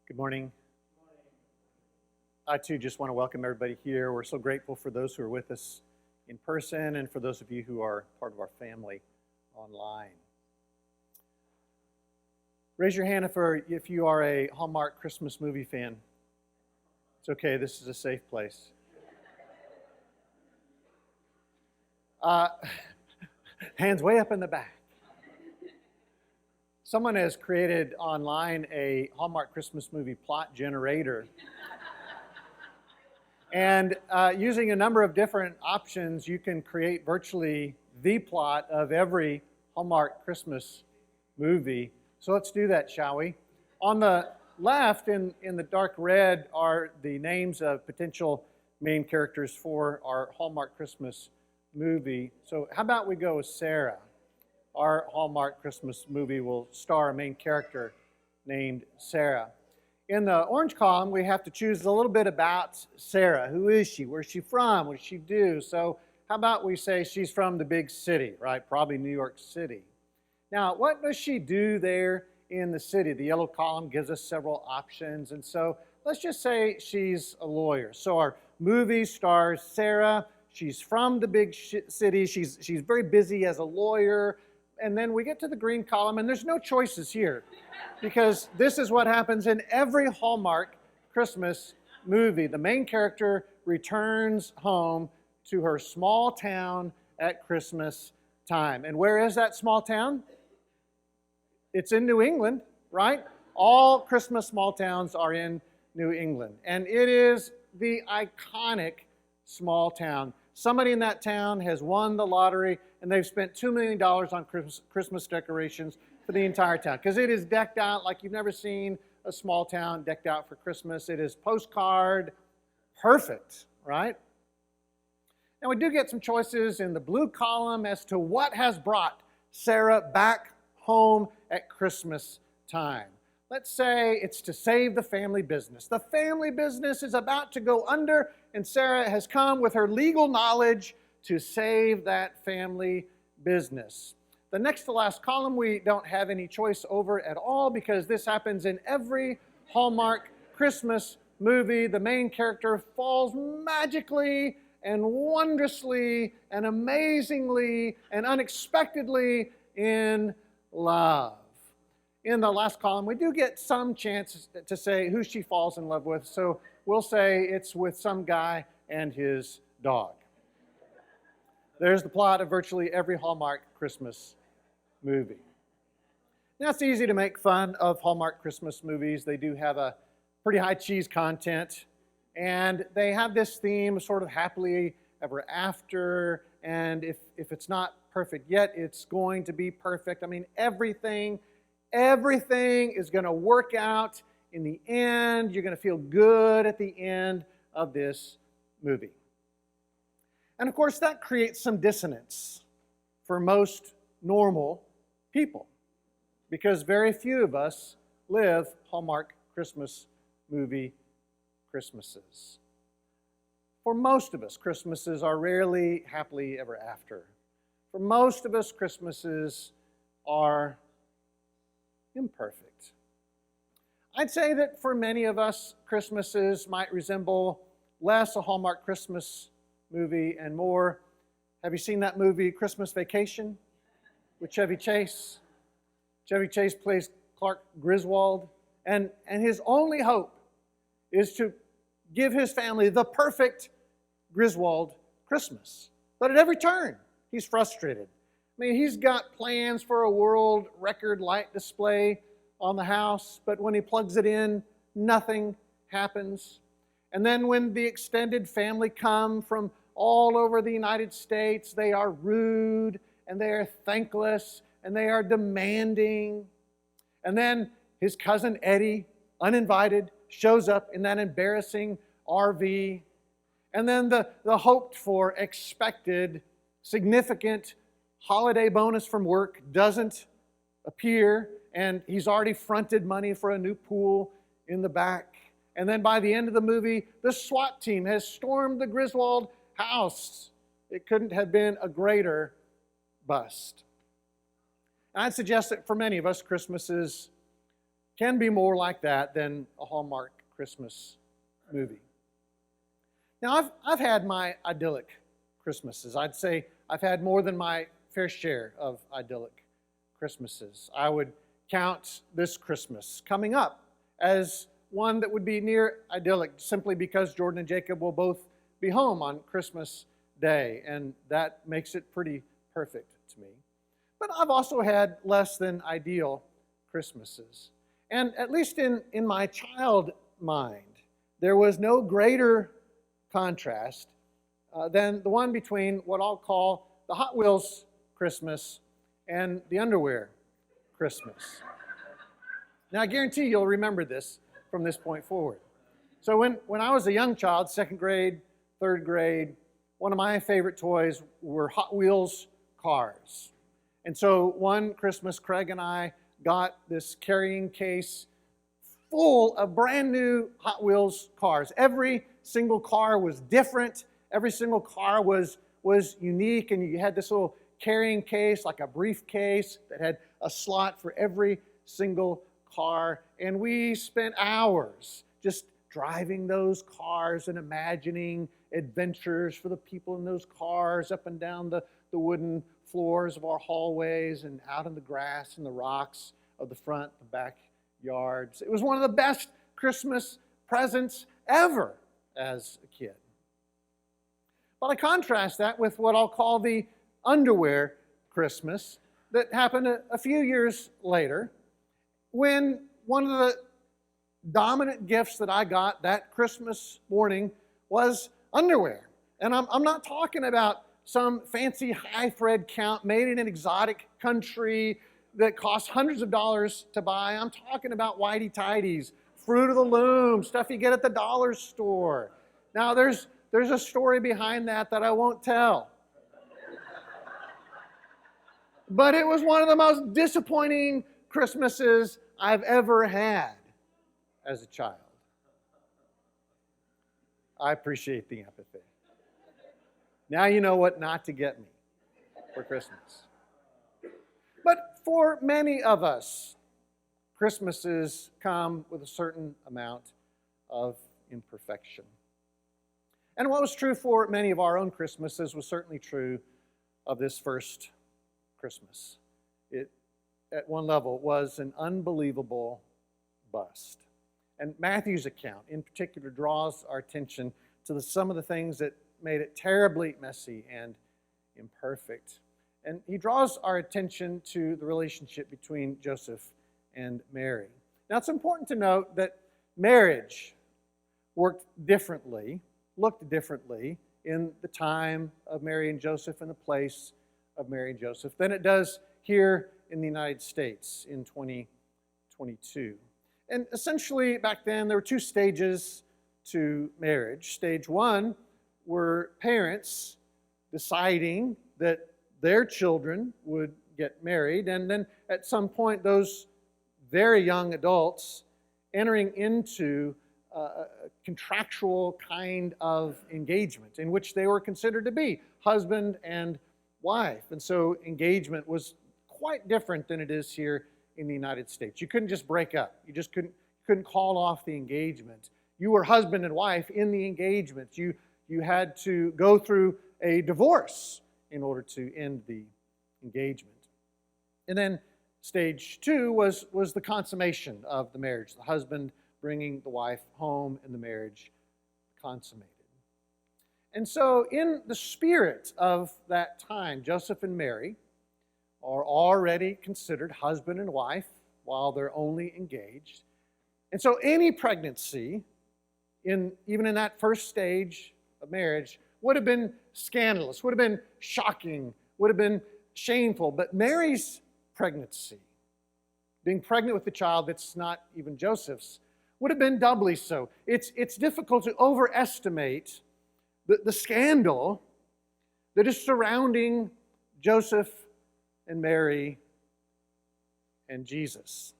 Good morning. I too just want to welcome everybody here. We're so grateful for those who are with us in person and for those of you who are part of our family online. Raise your hand if you are a Hallmark Christmas movie fan. It's okay, this is a safe place. Hands way up in the back. Someone has created online a Hallmark Christmas movie plot generator. And using a number of different options, you can create virtually the plot of every Hallmark Christmas movie. So let's do that, shall we? On the left, in the dark red, are the names of potential main characters for our Hallmark Christmas movie. So how about we go with Sarah? Our Hallmark Christmas movie will star a main character named Sarah. In the orange column, we have to choose a little bit about Sarah. Who is she? Where's she from? What does she do? So how about we say she's from the big city, right? Probably New York City. Now, what does she do there in the city? The yellow column gives us several options. And so let's just say she's a lawyer. So our movie stars Sarah. She's from the big city. She's very busy as a lawyer. And then we get to the green column, and there's no choices here because this is what happens in every Hallmark Christmas movie. The main character returns home to her small town at Christmas time. And where is that small town? It's in New England, right? All Christmas small towns are in New England. And it is the iconic small town. Somebody in that town has won the lottery, and they've spent $2 million on Christmas decorations for the entire town because it is decked out like you've never seen a small town decked out for Christmas. It is postcard perfect, right? Now we do get some choices in the blue column as to what has brought Sarah back home at Christmas time. Let's say it's to save the family business. The family business is about to go under, and Sarah has come with her legal knowledge to save that family business. The next to last column we don't have any choice over at all because this happens in every Hallmark Christmas movie. The main character falls magically and wondrously and amazingly and unexpectedly in love. In the last column, we do get some chance to say who she falls in love with. So we'll say it's with some guy and his dog. There's the plot of virtually every Hallmark Christmas movie. Now, it's easy to make fun of Hallmark Christmas movies. They do have a pretty high cheese content. And they have this theme of sort of happily ever after. And if it's not perfect yet, it's going to be perfect. I mean, everything is going to work out in the end. You're going to feel good at the end of this movie. And of course, that creates some dissonance for most normal people because very few of us live Hallmark Christmas movie Christmases. For most of us, Christmases are rarely happily ever after. For most of us, Christmases are imperfect. I'd say that for many of us, Christmases might resemble less a Hallmark Christmas movie and more. Have you seen that movie, Christmas Vacation, with Chevy Chase? Chevy Chase plays Clark Griswold, and his only hope is to give his family the perfect Griswold Christmas. But at every turn, he's frustrated. I mean, he's got plans for a world record light display on the house, but when he plugs it in, nothing happens. And then when the extended family come from all over the United States, they are rude and they are thankless and they are demanding. And then his cousin Eddie, uninvited, shows up in that embarrassing RV. And then the hoped for, expected, significant holiday bonus from work doesn't appear, and he's already fronted money for a new pool in the back. And then by the end of the movie, the SWAT team has stormed the Griswold house. It couldn't have been a greater bust. And I'd suggest that for many of us, Christmases can be more like that than a Hallmark Christmas movie. Now, I've had my idyllic Christmases. I'd say I've had more than my fair share of idyllic Christmases. I would count this Christmas coming up as one that would be near idyllic, simply because Jordan and Jacob will both be home on Christmas Day, and that makes it pretty perfect to me. But I've also had less than ideal Christmases. And at least in my child mind, there was no greater contrast than the one between what I'll call the Hot Wheels Christmas and the underwear Christmas. Now, I guarantee you'll remember this from this point forward. So when I was a young child, second grade, third grade, one of my favorite toys were Hot Wheels cars. And so one Christmas, Craig and I got this carrying case full of brand new Hot Wheels cars. Every single car was different. Every single car was unique, and you had this little carrying case, like a briefcase, that had a slot for every single car. And we spent hours just driving those cars and imagining adventures for the people in those cars up and down the wooden floors of our hallways and out in the grass and the rocks of the front and backyards. It was one of the best Christmas presents ever as a kid. But I contrast that with what I'll call the underwear Christmas that happened a few years later, when one of the dominant gifts that I got that Christmas morning was underwear. And I'm not talking about some fancy high-thread count made in an exotic country that costs hundreds of dollars to buy. I'm talking about whitey-tidies, Fruit of the Loom, stuff you get at the dollar store. Now, there's a story behind that I won't tell. But it was one of the most disappointing Christmases I've ever had as a child. I appreciate the empathy. Now you know what not to get me for Christmas. But for many of us, Christmases come with a certain amount of imperfection. And what was true for many of our own Christmases was certainly true of this first Christmas. It, at one level, was an unbelievable bust. And Matthew's account, in particular, draws our attention to some of the things that made it terribly messy and imperfect. And he draws our attention to the relationship between Joseph and Mary. Now, it's important to note that marriage looked differently in the time of Mary and Joseph and the place of Mary and Joseph than it does here in the United States in 2022. And essentially, back then, there were two stages to marriage. Stage one were parents deciding that their children would get married, and then at some point, those very young adults entering into a contractual kind of engagement in which they were considered to be husband and wife. And so engagement was quite different than it is here in the United States. You couldn't just break up. You just couldn't call off the engagement. You were husband and wife in the engagement. You had to go through a divorce in order to end the engagement. And then stage two was the consummation of the marriage, the husband bringing the wife home and the marriage consummated. And so in the spirit of that time, Joseph and Mary are already considered husband and wife while they're only engaged. And so any pregnancy, even in that first stage of marriage, would have been scandalous, would have been shocking, would have been shameful. But Mary's pregnancy, being pregnant with a child that's not even Joseph's, would have been doubly so. It's difficult to overestimate the scandal that is surrounding Joseph and Mary and Jesus.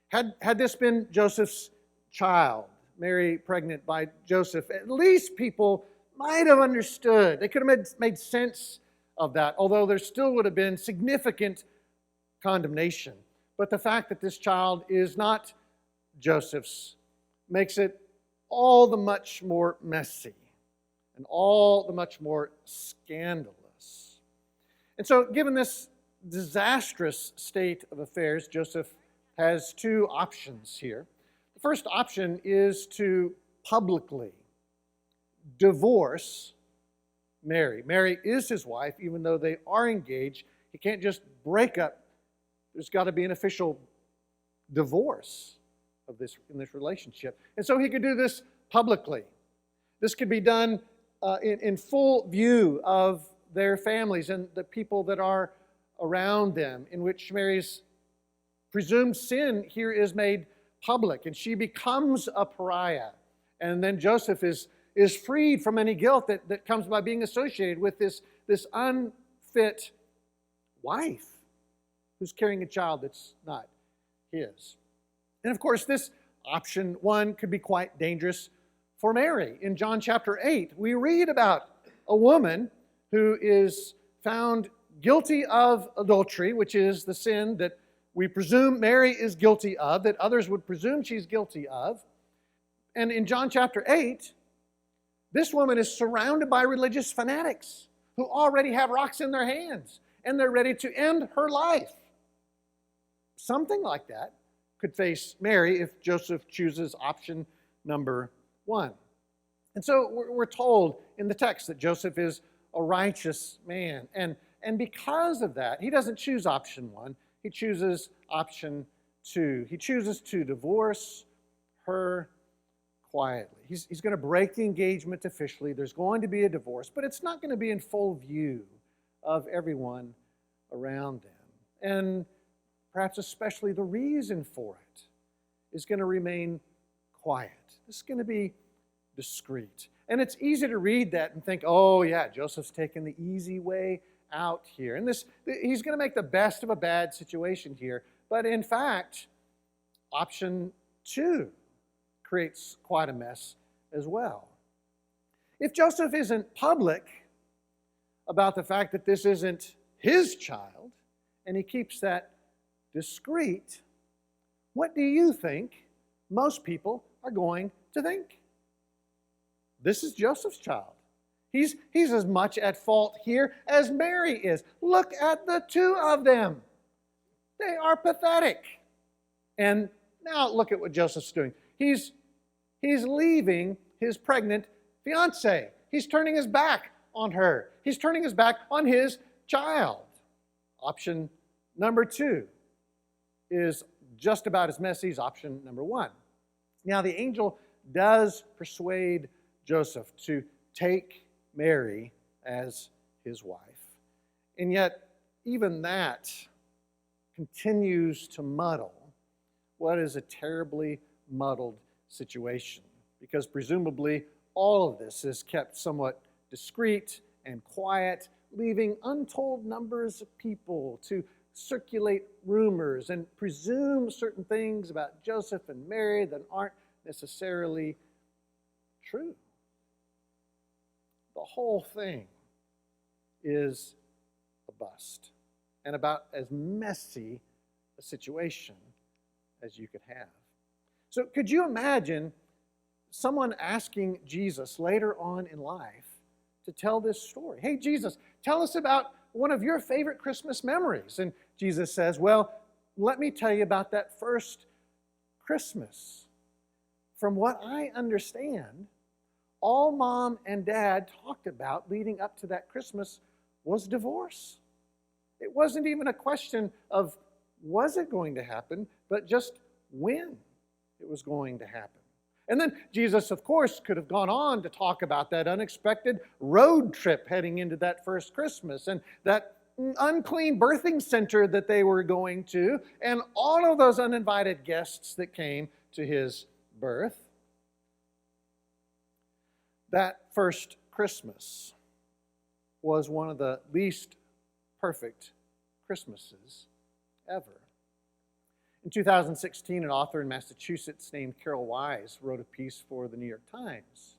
Had this been Joseph's child, Mary pregnant by Joseph, at least people might have understood. They could have made sense of that, although there still would have been significant condemnation. But the fact that this child is not Joseph's makes it all the much more messy and all the much more scandalous. And so, given this disastrous state of affairs, Joseph has two options here. The first option is to publicly divorce Mary. Mary is his wife, even though they are engaged. He can't just break up. There's got to be an official divorce of this in this relationship. And so he could do this publicly. This could be done in full view of their families and the people that are around them, in which Mary's presumed sin here is made public, and she becomes a pariah. And then Joseph is freed from any guilt that comes by being associated with this unfit wife who's carrying a child that's not his. And of course, this option one could be quite dangerous for Mary. In John chapter 8, we read about a woman who is found guilty of adultery, which is the sin that we presume Mary is guilty of, that others would presume she's guilty of. And in John chapter 8, this woman is surrounded by religious fanatics who already have rocks in their hands, and they're ready to end her life. Something like that could face Mary if Joseph chooses option number one. And so we're told in the text that Joseph is a righteous man. And because of that, he doesn't choose option one. He chooses option two. He chooses to divorce her quietly. He's going to break the engagement officially. There's going to be a divorce, but it's not going to be in full view of everyone around them. And perhaps especially the reason for it is going to remain quiet. This is going to be discreet. And it's easy to read that and think, oh yeah, Joseph's taking the easy way out here. And he's going to make the best of a bad situation here. But in fact, option two creates quite a mess as well. If Joseph isn't public about the fact that this isn't his child, and he keeps that discreet, what do you think most people are going to think? This is Joseph's child. He's as much at fault here as Mary is. Look at the two of them. They are pathetic. And now look at what Joseph's doing. He's leaving his pregnant fiancée. He's turning his back on her. He's turning his back on his child. Option number two is just about as messy as option number one. Now, the angel does persuade Joseph to take Mary as his wife. And yet, even that continues to muddle what is a terribly muddled situation, because presumably all of this is kept somewhat discreet and quiet, leaving untold numbers of people to circulate rumors and presume certain things about Joseph and Mary that aren't necessarily true. The whole thing is a bust, and about as messy a situation as you could have. So could you imagine someone asking Jesus later on in life to tell this story? Hey, Jesus, tell us about one of your favorite Christmas memories. And Jesus says, well, let me tell you about that first Christmas. From what I understand, all Mom and Dad talked about leading up to that Christmas was divorce. It wasn't even a question of was it going to happen, but just when it was going to happen. And then Jesus, of course, could have gone on to talk about that unexpected road trip heading into that first Christmas and that unclean birthing center that they were going to and all of those uninvited guests that came to his birth. That first Christmas was one of the least perfect Christmases ever. In 2016, an author in Massachusetts named Carol Wise wrote a piece for the New York Times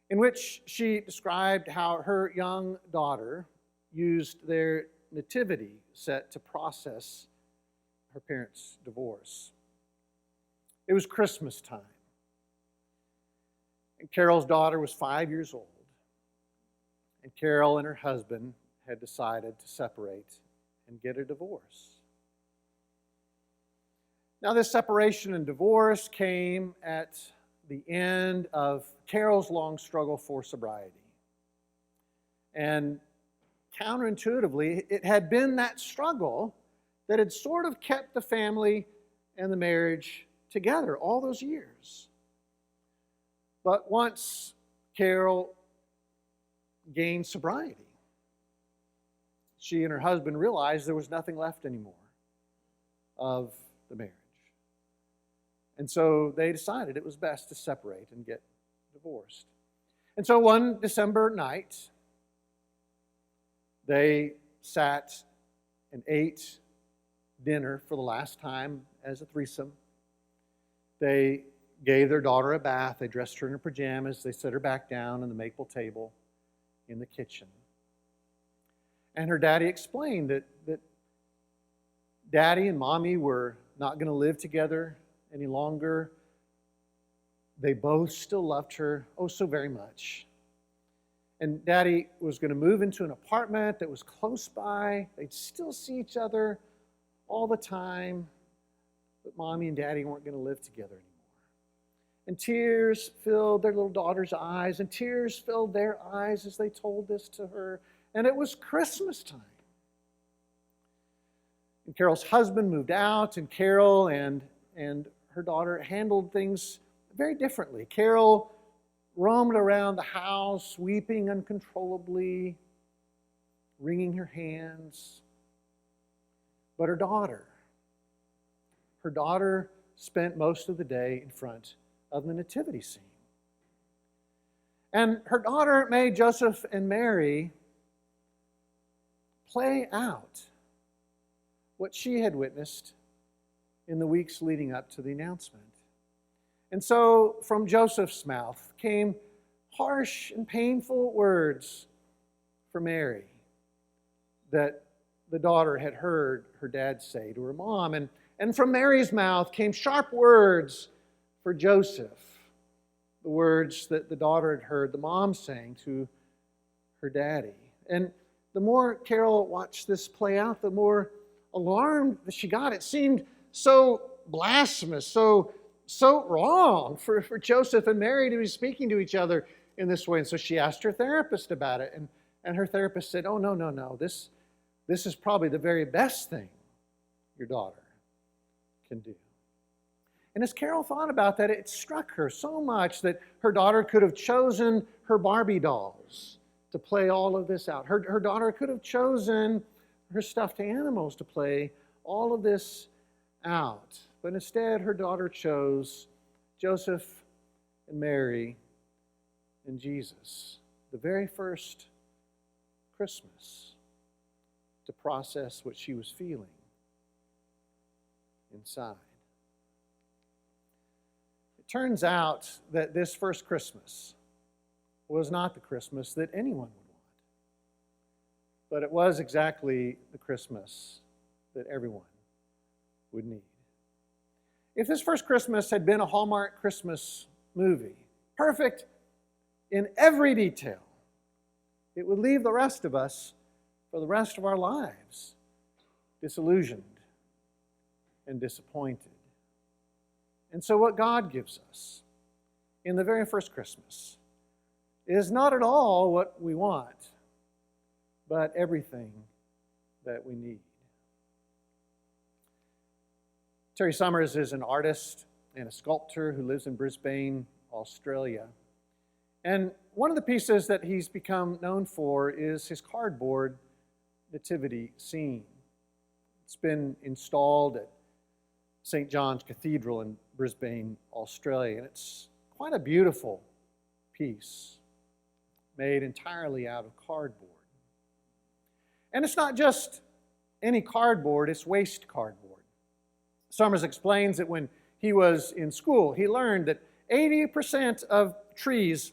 in which she described how her young daughter used their nativity set to process her parents' divorce. It was Christmas time. And Carol's daughter was 5 years old. And Carol and her husband had decided to separate and get a divorce. Now, this separation and divorce came at the end of Carol's long struggle for sobriety. And counterintuitively, it had been that struggle that had sort of kept the family and the marriage together all those years. But once Carol gained sobriety, she and her husband realized there was nothing left anymore of the marriage. And so they decided it was best to separate and get divorced. And so one December night, they sat and ate dinner for the last time as a threesome. They gave their daughter a bath. They dressed her in her pajamas. They set her back down on the maple table in the kitchen. And her daddy explained that daddy and mommy were not going to live together any longer. They both still loved her, oh so very much. And daddy was going to move into an apartment that was close by. They'd still see each other all the time. But mommy and daddy weren't going to live together anymore. And tears filled their little daughter's eyes, and tears filled their eyes as they told this to her. And it was Christmas time. And Carol's husband moved out, and Carol and her daughter handled things very differently. Carol roamed around the house, weeping uncontrollably, wringing her hands. But her daughter spent most of the day in front of the nativity scene. And her daughter made Joseph and Mary play out what she had witnessed in the weeks leading up to the announcement. And so from Joseph's mouth came harsh and painful words for Mary that the daughter had heard her dad say to her mom. And from Mary's mouth came sharp words for Joseph, the words that the daughter had heard the mom saying to her daddy. And the more Carol watched this play out, the more alarmed she got. It seemed so blasphemous, so wrong for Joseph and Mary to be speaking to each other in this way. And so she asked her therapist about it. And her therapist said, oh, no. This is probably the very best thing your daughter can do. And as Carol thought about that, it struck her so much that her daughter could have chosen her Barbie dolls to play all of this out. Her daughter could have chosen her stuffed animals to play all of this out. But instead, her daughter chose Joseph and Mary and Jesus, the very first Christmas, to process what she was feeling inside. It turns out that this first Christmas was not the Christmas that anyone would want, but it was exactly the Christmas that everyone would need. If this first Christmas had been a Hallmark Christmas movie, perfect in every detail, it would leave the rest of us for the rest of our lives disillusioned and disappointed. And so what God gives us in the very first Christmas is not at all what we want, but everything that we need. Terry Summers is an artist and a sculptor who lives in Brisbane, Australia. And one of the pieces that he's become known for is his cardboard nativity scene. It's been installed at St. John's Cathedral in Brisbane, Australia, and it's quite a beautiful piece made entirely out of cardboard. And it's not just any cardboard, it's waste cardboard. Summers explains that when he was in school, he learned that 80% of trees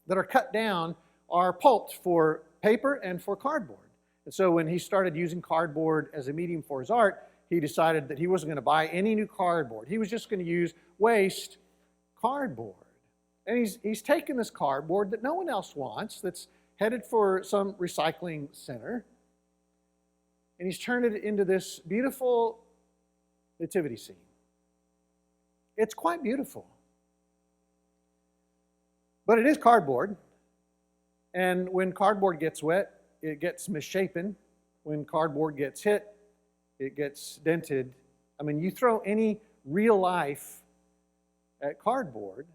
that are cut down are pulped for paper and for cardboard. And so when he started using cardboard as a medium for his art, he decided that he wasn't going to buy any new cardboard. He was just going to use waste cardboard. And he's taken this cardboard that no one else wants, that's headed for some recycling center, and he's turned it into this beautiful nativity scene. It's quite beautiful. But it is cardboard, and when cardboard gets wet, it gets misshapen. When cardboard gets hit, it gets dented. I mean, you throw any real life at cardboard,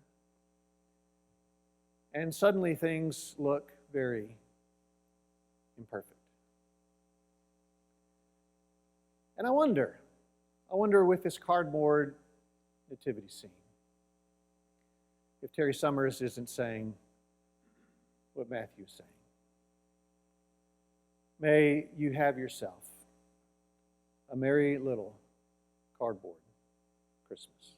and suddenly things look very imperfect. And I wonder with this cardboard nativity scene, if Terry Summers isn't saying what Matthew's saying. May you have yourself a merry little cardboard Christmas.